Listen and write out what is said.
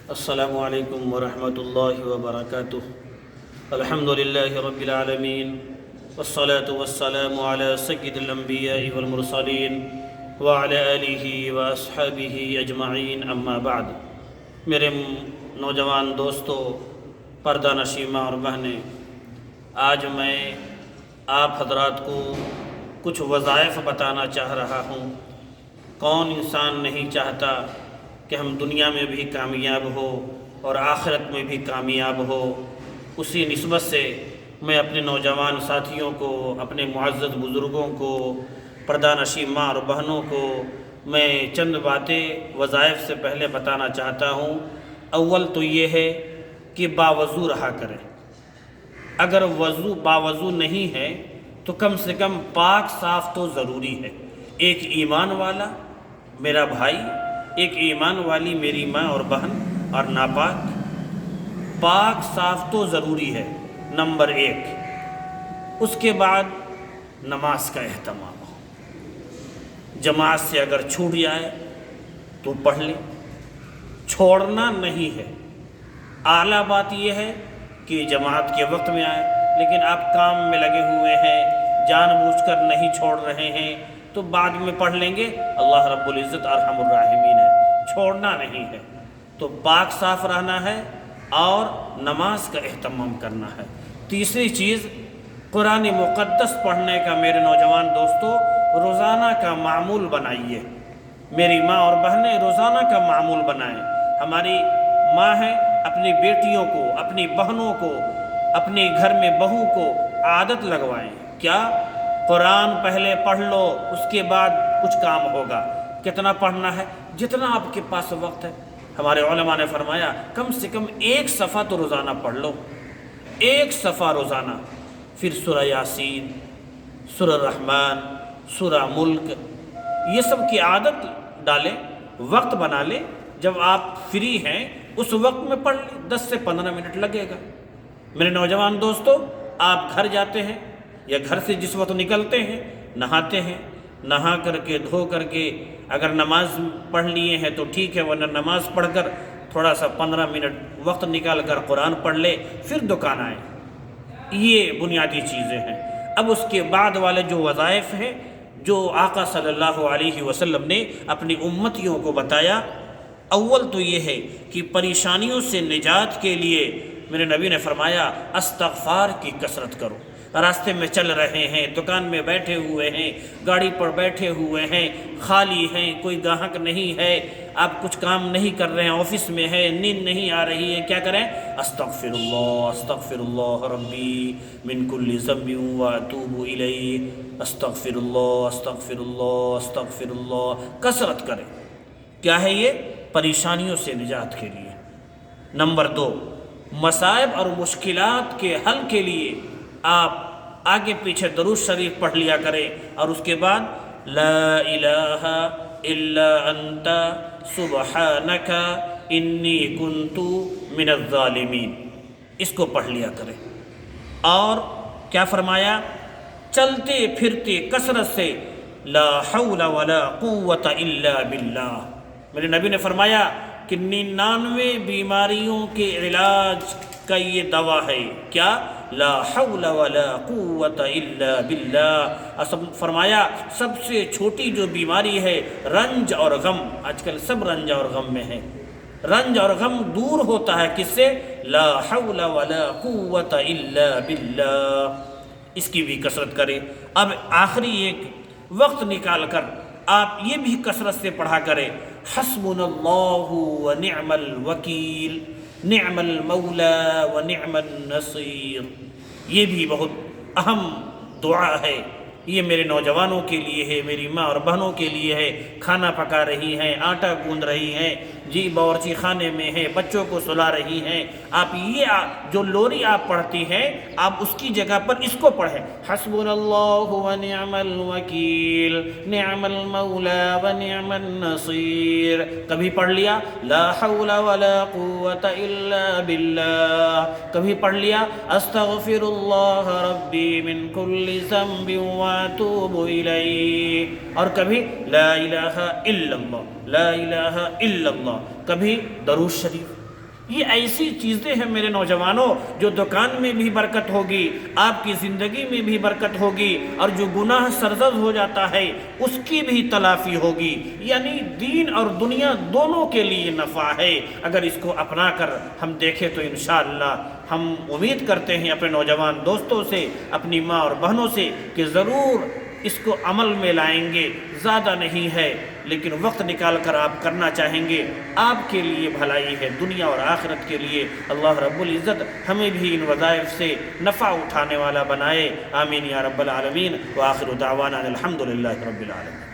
السلام علیکم ورحمۃ اللہ وبرکاتہ۔ الحمد للہ رب العالمین والصلاة والسلام علی سید الانبیاء والمرسلین وعلی آلہ واصحابہ اجمعین، اما بعد۔ میرے نوجوان دوستو، پردہ نشین ماں اور بہنیں، آج میں آپ حضرات کو کچھ وظائف بتانا چاہ رہا ہوں۔ کون انسان نہیں چاہتا کہ ہم دنیا میں بھی کامیاب ہو اور آخرت میں بھی کامیاب ہو؟ اسی نسبت سے میں اپنے نوجوان ساتھیوں کو، اپنے معزز بزرگوں کو، پردہ نشین ماں اور بہنوں کو میں چند باتیں وظائف سے پہلے بتانا چاہتا ہوں۔ اول تو یہ ہے کہ باوضو رہا کریں۔ اگر باوضو نہیں ہے تو کم سے کم پاک صاف تو ضروری ہے۔ ایک ایمان والا میرا بھائی، ایک ایمان والی میری ماں اور بہن اور ناپاک، پاک صاف تو ضروری ہے، نمبر 1۔ اس کے بعد نماز کا اہتمام ہو۔ جماعت سے اگر چھوٹ جائے تو پڑھ لیں، چھوڑنا نہیں ہے۔ اعلیٰ بات یہ ہے کہ جماعت کے وقت میں آئے، لیکن آپ کام میں لگے ہوئے ہیں، جان بوجھ کر نہیں چھوڑ رہے ہیں تو بعد میں پڑھ لیں گے۔ اللہ رب العزت ارحم الراحمین ہے، چھوڑنا نہیں ہے۔ تو پاک صاف رہنا ہے اور نماز کا اہتمام کرنا ہے۔ تیسری چیز، قرآن مقدس پڑھنے کا میرے نوجوان دوستو روزانہ کا معمول بنائیے۔ میری ماں اور بہنیں روزانہ کا معمول بنائیں۔ ہماری ماں ہیں، اپنی بیٹیوں کو، اپنی بہنوں کو، اپنے گھر میں بہو کو عادت لگوائیں۔ کیا؟ قرآن پہلے پڑھ لو، اس کے بعد کچھ کام ہوگا۔ کتنا پڑھنا ہے؟ جتنا آپ کے پاس وقت ہے۔ ہمارے علماء نے فرمایا کم سے کم 1 صفحہ تو روزانہ پڑھ لو، 1 صفحہ روزانہ۔ پھر سورہ یاسین، سورہ رحمان، سورہ ملک، یہ سب کی عادت ڈالیں، وقت بنا لیں۔ جب آپ فری ہیں اس وقت میں پڑھ لیں، 10 سے 15 منٹ لگے گا۔ میرے نوجوان دوستو، آپ گھر جاتے ہیں یا گھر سے جس وقت نکلتے ہیں، نہاتے ہیں، نہا کر کے دھو کر کے اگر نماز پڑھ لیے ہیں تو ٹھیک ہے، ورنہ نماز پڑھ کر تھوڑا سا 15 منٹ وقت نکال کر قرآن پڑھ لے، پھر دکان آئے۔ یہ بنیادی چیزیں ہیں۔ اب اس کے بعد والے جو وظائف ہیں جو آقا صلی اللہ علیہ وسلم نے اپنی امتیوں کو بتایا، اول تو یہ ہے کہ پریشانیوں سے نجات کے لیے میرے نبی نے فرمایا استغفار کی کثرت کرو۔ راستے میں چل رہے ہیں، دکان میں بیٹھے ہوئے ہیں، گاڑی پر بیٹھے ہوئے ہیں، خالی ہیں، کوئی گاہک نہیں ہے، آپ کچھ کام نہیں کر رہے ہیں، آفس میں ہے، نیند نہیں آ رہی ہے، کیا کریں؟ استغفر اللہ ربی من کل ذنب واتوب الیہ، استغفر اللہ، کثرت کریں۔ کیا ہے یہ؟ پریشانیوں سے نجات کے لیے۔ نمبر 2، مصائب اور مشکلات کے حل کے لیے آپ آگے پیچھے درود شریف پڑھ لیا کریں، اور اس کے بعد لا الہ الا انت سبحانک انی کنت من الظالمین، اس کو پڑھ لیا کریں۔ اور کیا فرمایا؟ چلتے پھرتے کثرت سے لا حول ولا قوت الا باللہ۔ میرے نبی نے فرمایا کہ 99 بیماریوں کے علاج کا یہ دوا ہے۔ کیا؟ لا حول ولا قوت الا باللہ۔ فرمایا سب سے چھوٹی جو بیماری ہے رنج اور غم، آج کل سب رنج اور غم میں ہے۔ رنج اور غم دور ہوتا ہے کس سے؟ لا حول ولا قوت الا باللہ۔ اس کی بھی کثرت کریں۔ اب آخری ایک وقت نکال کر آپ یہ بھی کثرت سے پڑھا کریں، حسبنا اللہ ونعم الوکیل، نعم المولا ونعم النصیر۔ یہ بھی بہت اہم دعا ہے۔ یہ میرے نوجوانوں کے لیے ہے، میری ماں اور بہنوں کے لیے ہے، کھانا پکا رہی ہیں، آٹا گوندھ رہی ہیں، جی باورچی خانے میں ہیں، بچوں کو سلا رہی ہیں، آپ یہ جو لوری آپ پڑھتی ہیں آپ اس کی جگہ پر اس کو پڑھیں، حسبنا اللہ ونعم الوکیل، نعم المولا ونعم النصیر۔ کبھی پڑھ لیا لا حول ولا قوت الا باللہ، کبھی پڑھ لیا استغفر اللہ ربی من کل ذنب واتوب الیہ، اور کبھی لا الہ الا اللہ، لا الہ الا اللہ، کبھی درود شریف، یہ ایسی چیزیں ہیں میرے نوجوانوں جو دکان میں بھی برکت ہوگی، آپ کی زندگی میں بھی برکت ہوگی، اور جو گناہ سرزد ہو جاتا ہے اس کی بھی تلافی ہوگی۔ یعنی دین اور دنیا دونوں کے لیے نفع ہے۔ اگر اس کو اپنا کر ہم دیکھیں تو انشاءاللہ ہم امید کرتے ہیں اپنے نوجوان دوستوں سے، اپنی ماں اور بہنوں سے کہ ضرور اس کو عمل میں لائیں گے۔ زیادہ نہیں ہے لیکن وقت نکال کر آپ کرنا چاہیں گے، آپ کے لیے بھلائی ہے، دنیا اور آخرت کے لیے۔ اللہ رب العزت ہمیں بھی ان وظائف سے نفع اٹھانے والا بنائے، آمین یا رب العالمین۔ وآخر دعوانا الحمدللہ رب العالمین۔